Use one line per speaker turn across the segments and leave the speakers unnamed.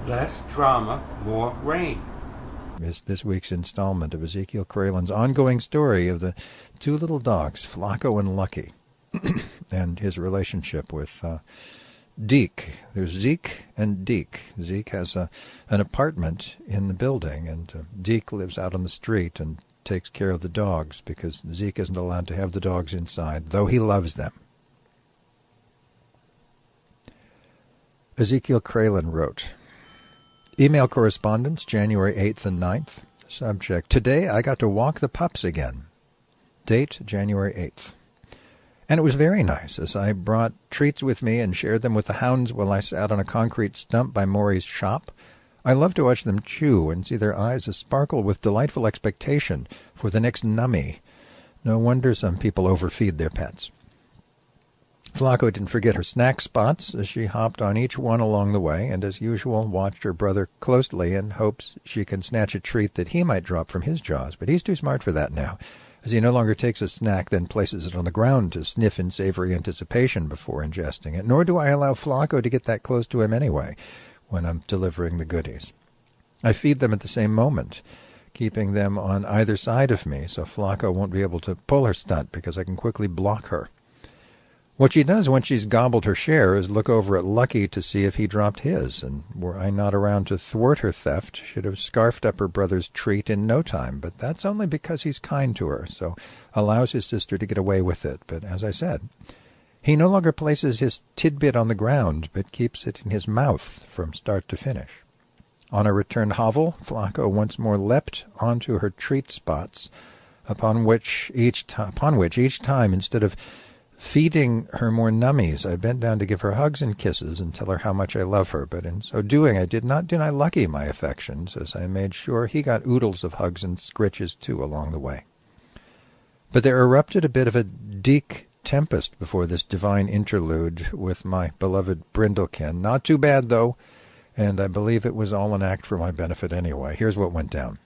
Less drama, more rain.
Is this week's installment of Ezekiel Kralen's ongoing story of the two little dogs, Flacco and Lucky, and his relationship with Deke. There's Zeke and Deke. Zeke has an apartment in the building, and Deke lives out on the street and takes care of the dogs because Zeke isn't allowed to have the dogs inside, though he loves them. Ezekiel Kralen wrote, Email correspondence, January 8th and 9th. Subject, today I got to walk the pups again. Date, January 8th. And it was very nice, as I brought treats with me and shared them with the hounds while I sat on a concrete stump by Maury's shop. I love to watch them chew and see their eyes sparkle with delightful expectation for the next nummy. No wonder some people overfeed their pets. Flacco didn't forget her snack spots as she hopped on each one along the way, and as usual watched her brother closely in hopes she can snatch a treat that he might drop from his jaws. But he's too smart for that now, as he no longer takes a snack, then places it on the ground to sniff in savory anticipation before ingesting it. Nor do I allow Flacco to get that close to him anyway, when I'm delivering the goodies. I feed them at the same moment, keeping them on either side of me, so Flacco won't be able to pull her stunt because I can quickly block her. What she does once she's gobbled her share is look over at Lucky to see if he dropped his, and were I not around to thwart her theft, should have scarfed up her brother's treat in no time. But that's only because he's kind to her, so allows his sister to get away with it. But as I said, he no longer places his tidbit on the ground, but keeps it in his mouth from start to finish. On a return hovel, Flacco once more leapt onto her treat spots, upon which each time, instead of feeding her more nummies, I bent down to give her hugs and kisses and tell her how much I love her, but in so doing I did not deny Lucky my affections, as I made sure he got oodles of hugs and scritches too along the way. But there erupted a bit of a Deke tempest before this divine interlude with my beloved Brindlekin. Not too bad, though, and I believe it was all an act for my benefit anyway. Here's what went down.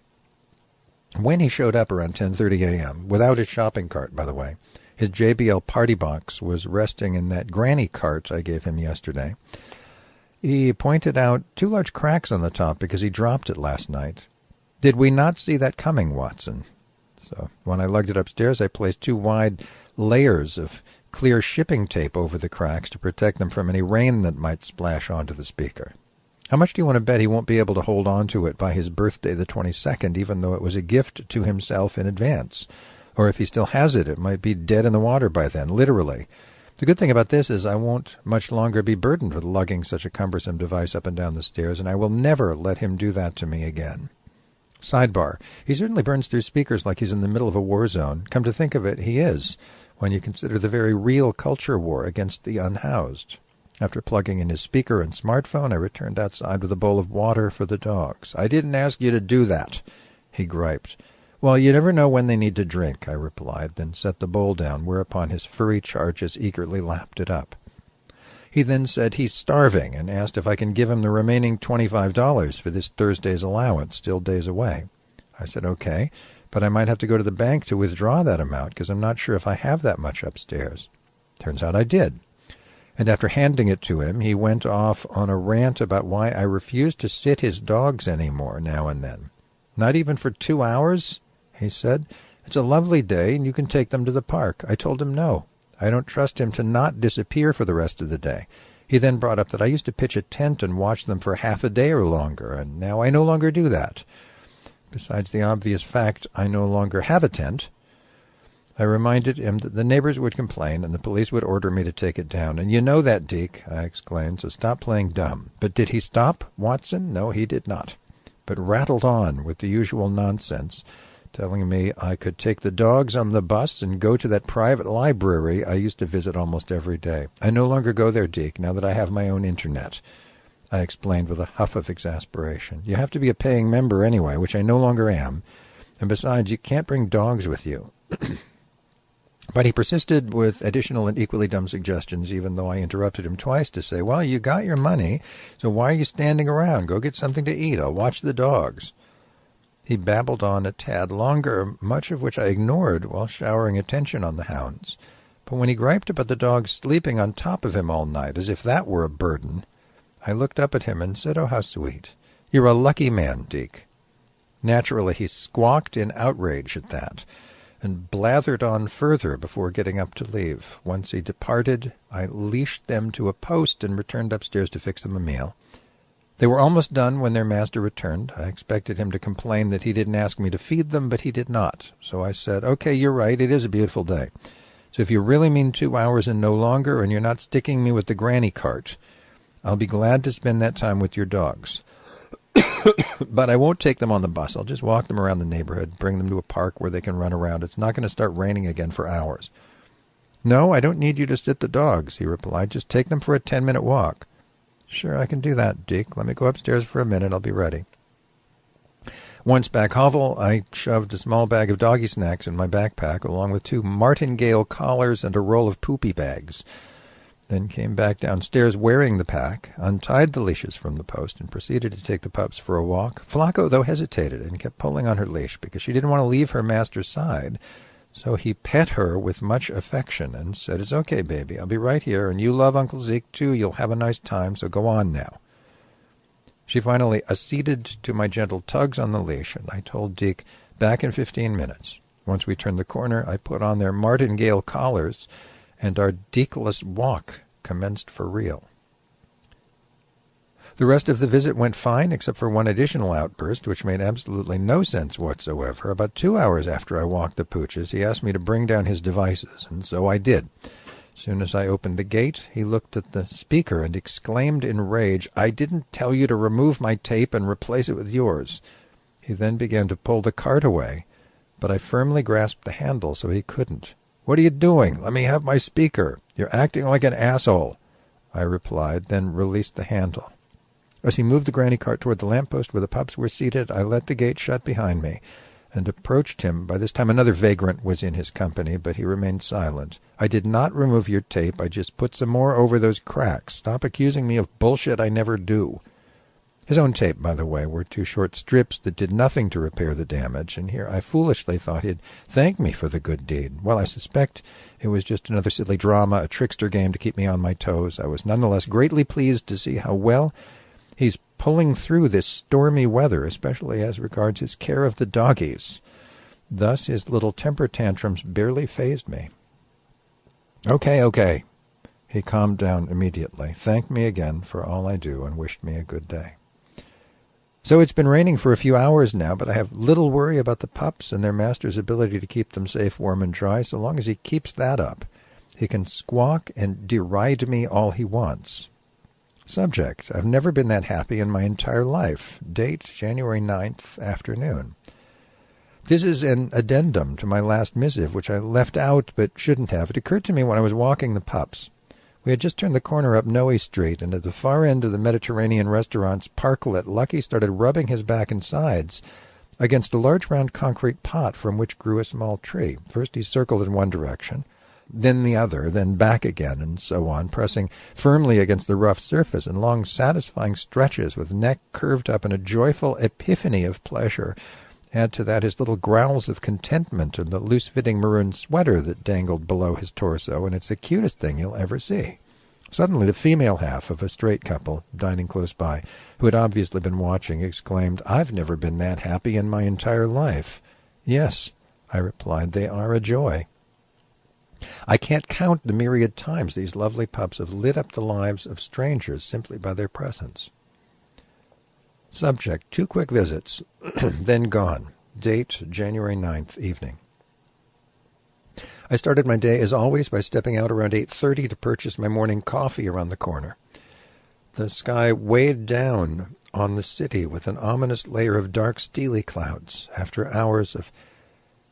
When he showed up around 10:30 a.m., without his shopping cart, by the way, his JBL party box was resting in that granny cart I gave him yesterday. He pointed out 2 large cracks on the top because he dropped it last night. Did we not see that coming, Watson? So when I lugged it upstairs, I placed 2 wide layers of clear shipping tape over the cracks to protect them from any rain that might splash onto the speaker. How much do you want to bet he won't be able to hold on to it by his birthday the 22nd, even though it was a gift to himself in advance? Or if he still has it, it might be dead in the water by then, literally. The good thing about this is I won't much longer be burdened with lugging such a cumbersome device up and down the stairs, and I will never let him do that to me again. Sidebar. He certainly burns through speakers like he's in the middle of a war zone. Come to think of it, he is, when you consider the very real culture war against the unhoused. After plugging in his speaker and smartphone, I returned outside with a bowl of water for the dogs. I didn't ask you to do that, he griped. Well, you never know when they need to drink, I replied, then set the bowl down, whereupon his furry charges eagerly lapped it up. He then said he's starving and asked if I can give him the remaining $25 for this Thursday's allowance, still days away. I said okay, but I might have to go to the bank to withdraw that amount because I'm not sure if I have that much upstairs. Turns out I did. And after handing it to him, he went off on a rant about why I refused to sit his dogs any more now and then. Not even for 2 hours? He said. It's a lovely day, and you can take them to the park. I told him no. I don't trust him to not disappear for the rest of the day. He then brought up that I used to pitch a tent and watch them for half a day or longer, and now I no longer do that. Besides the obvious fact I no longer have a tent, I reminded him that the neighbors would complain and the police would order me to take it down. And you know that, Deke, I exclaimed, so stop playing dumb. But did he stop, Watson? No, he did not, but rattled on with the usual nonsense, telling me I could take the dogs on the bus and go to that private library I used to visit almost every day. I no longer go there, Deke, now that I have my own internet, I explained with a huff of exasperation. You have to be a paying member anyway, which I no longer am, and besides, you can't bring dogs with you. But he persisted with additional and equally dumb suggestions, even though I interrupted him twice to say, well, you got your money, so why are you standing around? Go get something to eat. I'll watch the dogs. He babbled on a tad longer, much of which I ignored while showering attention on the hounds. But when he griped about the dogs sleeping on top of him all night, as if that were a burden, I looked up at him and said, "Oh, how sweet. You're a lucky man, Deke." Naturally, he squawked in outrage at that, and blathered on further before getting up to leave. Once he departed, I leashed them to a post and returned upstairs to fix them a meal. They were almost done when their master returned. I expected him to complain that he didn't ask me to feed them, but he did not. So I said, "Okay, you're right, it is a beautiful day. So if you really mean 2 hours and no longer, and you're not sticking me with the granny cart, I'll be glad to spend that time with your dogs. But I won't take them on the bus. I'll just walk them around the neighborhood, bring them to a park where they can run around. It's not going to start raining again for hours." "No, I don't need you to sit the dogs," he replied. "Just take them for a 10-minute walk." "Sure, I can do that, Deke. Let me go upstairs for a minute. I'll be ready." Once back hovel, I shoved a small bag of doggy snacks in my backpack, along with 2 martingale collars and a roll of poopy bags. Then came back downstairs wearing the pack, untied the leashes from the post, and proceeded to take the pups for a walk. Flacco, though, hesitated and kept pulling on her leash because she didn't want to leave her master's side. So he pet her with much affection and said, "It's okay, baby. I'll be right here, and you love Uncle Zeke, too. You'll have a nice time, so go on now." She finally acceded to my gentle tugs on the leash, and I told Deke back in 15 minutes. Once we turned the corner, I put on their martingale collars, and our Dekeless walk commenced for real. The rest of the visit went fine, except for one additional outburst, which made absolutely no sense whatsoever. About 2 hours after I walked the pooches, he asked me to bring down his devices, and so I did. As soon as I opened the gate, he looked at the speaker and exclaimed in rage, "I didn't tell you to remove my tape and replace it with yours." He then began to pull the cart away, but I firmly grasped the handle so he couldn't. "What are you doing? Let me have my speaker. You're acting like an asshole," I replied, then released the handle. As he moved the granny cart toward the lamp-post where the pups were seated, I let the gate shut behind me and approached him. By this time another vagrant was in his company, but he remained silent. "I did not remove your tape. I just put some more over those cracks. Stop accusing me of bullshit I never do." His own tape, by the way, were 2 short strips that did nothing to repair the damage, and here I foolishly thought he'd thank me for the good deed. Well, I suspect it was just another silly drama, a trickster game to keep me on my toes. I was nonetheless greatly pleased to see how well he's pulling through this stormy weather, especially as regards his care of the doggies. Thus his little temper tantrums barely fazed me. Okay. He calmed down immediately, thanked me again for all I do, and wished me a good day. So it's been raining for a few hours now, but I have little worry about the pups and their master's ability to keep them safe, warm, and dry. So long as he keeps that up, he can squawk and deride me all he wants. Subject: I've never been that happy in my entire life. Date: January 9th, afternoon. This is an addendum to my last missive, which I left out but shouldn't have. It occurred to me when I was walking the pups. We had just turned the corner up Noe Street, and at the far end of the Mediterranean restaurant's parklet, Lucky started rubbing his back and sides against a large round concrete pot from which grew a small tree. First he circled in one direction, then the other, then back again, and so on, pressing firmly against the rough surface in long, satisfying stretches, with neck curved up in a joyful epiphany of pleasure. Add to that his little growls of contentment and the loose-fitting maroon sweater that dangled below his torso, and it's the cutest thing you'll ever see. Suddenly the female half of a straight couple, dining close by, who had obviously been watching, exclaimed, "I've never been that happy in my entire life." "Yes," I replied, "they are a joy." I can't count the myriad times these lovely pups have lit up the lives of strangers simply by their presence. Subject: 2 quick visits, then gone. Date: January 9th, evening. I started my day, as always, by stepping out around 8:30 to purchase my morning coffee around the corner. The sky weighed down on the city with an ominous layer of dark, steely clouds after hours of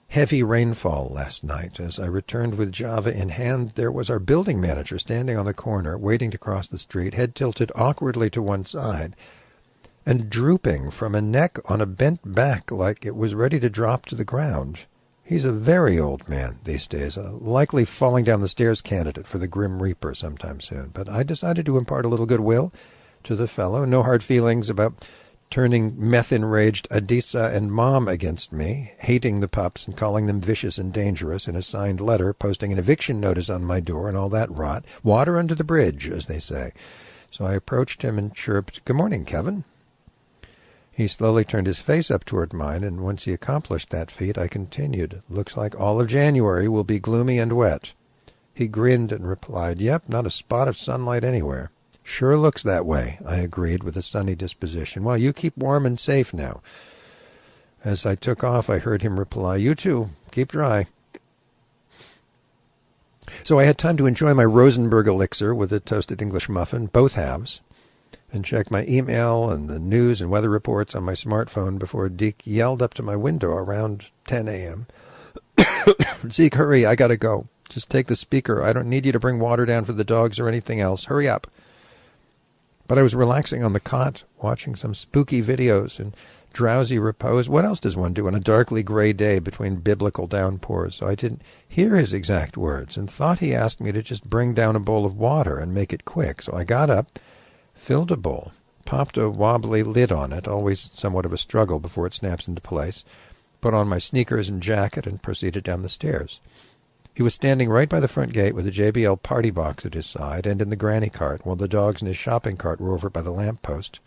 heavy rainfall last night. As I returned with Java in hand, there was our building manager standing on the corner, waiting to cross the street, head tilted awkwardly to one side, and drooping from a neck on a bent back like it was ready to drop to the ground. He's a very old man these days, a likely falling down the stairs candidate for the Grim Reaper sometime soon. But I decided to impart a little goodwill to the fellow. No hard feelings about turning meth-enraged Adisa and Mom against me, hating the pups and calling them vicious and dangerous in a signed letter, posting an eviction notice on my door and all that rot. Water under the bridge, as they say. So I approached him and chirped, "Good morning, Kevin." He slowly turned his face up toward mine, and once he accomplished that feat, I continued, "Looks like all of January will be gloomy and wet." He grinned and replied, "Yep, not a spot of sunlight anywhere." "Sure looks that way," I agreed with a sunny disposition. "Well, you keep warm and safe now." As I took off, I heard him reply, "You too. Keep dry." So I had time to enjoy my Rosenberg elixir with a toasted English muffin, both halves, and check my email and the news and weather reports on my smartphone before Deke yelled up to my window around 10 a.m. "Zeke, hurry, I gotta go. Just take the speaker. I don't need you to bring water down for the dogs or anything else. Hurry up." But I was relaxing on the cot, watching some spooky videos in drowsy repose. What else does one do on a darkly gray day between biblical downpours? So I didn't hear his exact words and thought he asked me to just bring down a bowl of water and make it quick. So I got up, filled a bowl, popped a wobbly lid on it, always somewhat of a struggle before it snaps into place, put on my sneakers and jacket, and proceeded down the stairs. He was standing right by the front gate with a JBL party box at his side and in the granny cart, while the dogs in his shopping cart were over by the lamp post.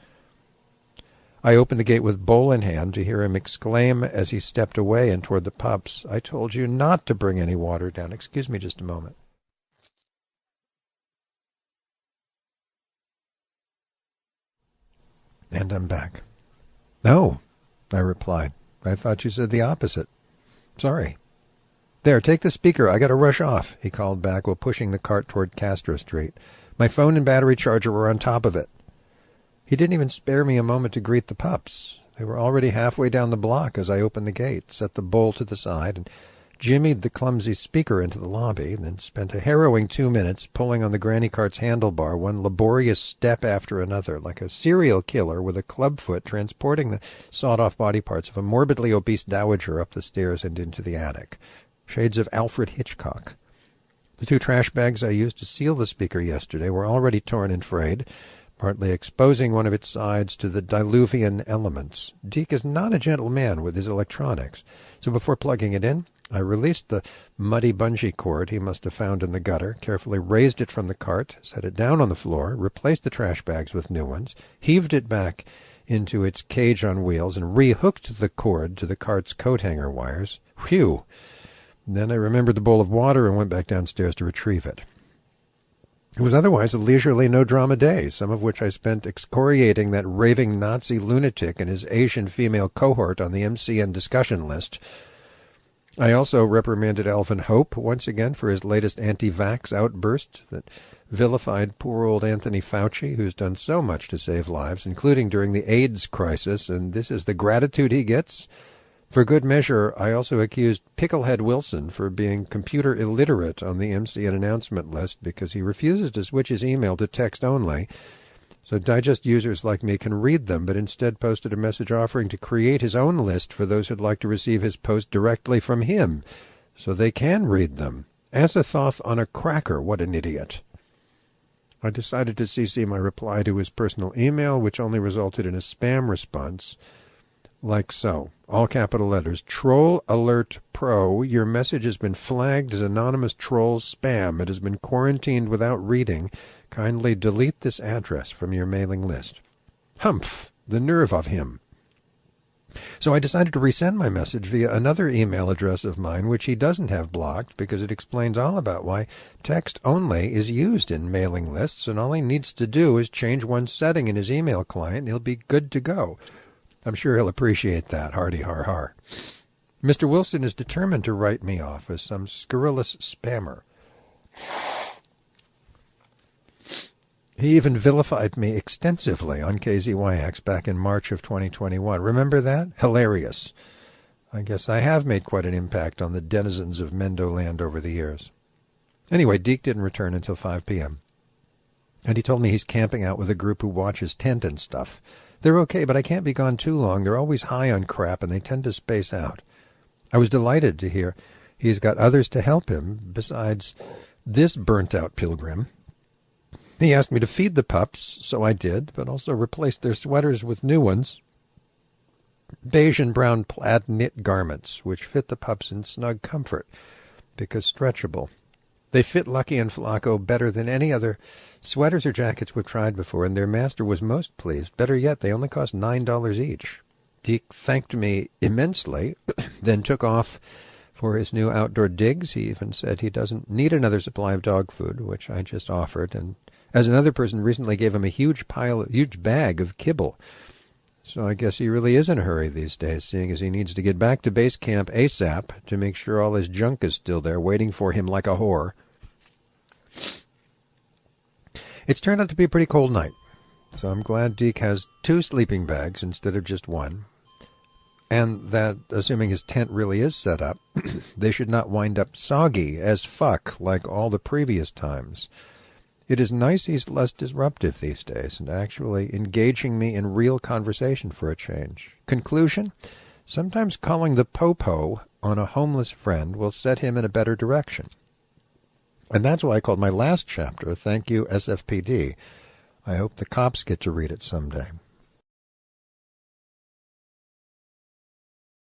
I opened the gate with bowl in hand to hear him exclaim as he stepped away and toward the pups, "I told you not to bring any water down. Excuse me just a moment." And I'm back. "Oh," I replied. "I thought you said the opposite. Sorry." "There, take the speaker. I got to rush off," he called back while pushing the cart toward Castro Street. "My phone and battery charger were on top of it." He didn't even spare me a moment to greet the pups. They were already halfway down the block as I opened the gate, set the bowl to the side, and jimmied the clumsy speaker into the lobby, then spent a harrowing 2 minutes pulling on the granny cart's handlebar, one laborious step after another, like a serial killer with a clubfoot transporting the sawed-off body parts of a morbidly obese dowager up the stairs and into the attic. Shades of Alfred Hitchcock. The 2 trash bags I used to seal the speaker yesterday were already torn and frayed, partly exposing one of its sides to the diluvian elements. Deke is not a gentle man with his electronics, so before plugging it in, I released the muddy bungee cord he must have found in the gutter, carefully raised it from the cart, set it down on the floor, replaced the trash bags with new ones, heaved it back into its cage on wheels, and rehooked the cord to the cart's coat hanger wires. Whew! Then I remembered the bowl of water and went back downstairs to retrieve it. It was otherwise a leisurely, no-drama day, some of which I spent excoriating that raving Nazi lunatic and his Asian female cohort on the MCN discussion list. I also reprimanded Alvin Hope once again for his latest anti-vax outburst that vilified poor old Anthony Fauci, who's done so much to save lives, including during the AIDS crisis, and this is the gratitude he gets. For good measure, I also accused Picklehead Wilson for being computer illiterate on the MCN announcement list because he refuses to switch his email to text only, so digest users like me can read them, but instead posted a message offering to create his own list for those who'd like to receive his post directly from him, so they can read them. Azathoth on a cracker, what an idiot. I decided to CC my reply to his personal email, which only resulted in a spam response, like so, all capital letters, "Troll Alert Pro, your message has been flagged as anonymous troll spam. It has been quarantined without reading. Kindly delete this address from your mailing list." Humph! The nerve of him. So I decided to resend my message via another email address of mine, which he doesn't have blocked, because it explains all about why text only is used in mailing lists, and all he needs to do is change one setting in his email client, and he'll be good to go. I'm sure he'll appreciate that, hardy har har. Mr. Wilson is determined to write me off as some scurrilous spammer. He even vilified me extensively on KZYX back in March of 2021. Remember that? Hilarious. I guess I have made quite an impact on the denizens of Mendoland over the years. Anyway, Deke didn't return until 5 p.m. And he told me he's camping out with a group who watches tent and stuff. They're okay, but I can't be gone too long. They're always high on crap, and they tend to space out. I was delighted to hear he's got others to help him besides this burnt-out pilgrim. He asked me to feed the pups, so I did, but also replaced their sweaters with new ones, beige and brown plaid knit garments, which fit the pups in snug comfort because stretchable. They fit Lucky and Flacco better than any other sweaters or jackets we've tried before, and their master was most pleased. Better yet, they only cost $9 each. Deke thanked me immensely, then took off for his new outdoor digs. He even said he doesn't need another supply of dog food, which I just offered, and as another person recently gave him a huge bag of kibble. So I guess he really is in a hurry these days, seeing as he needs to get back to base camp ASAP to make sure all his junk is still there, waiting for him like a whore. It's turned out to be a pretty cold night, so I'm glad Deke has 2 sleeping bags instead of just one, and that, assuming his tent really is set up, they should not wind up soggy as fuck like all the previous times. It is nice he's less disruptive these days and actually engaging me in real conversation for a change. Conclusion? Sometimes calling the po-po on a homeless friend will set him in a better direction. And that's why I called my last chapter, Thank You, SFPD. I hope the cops get to read it someday.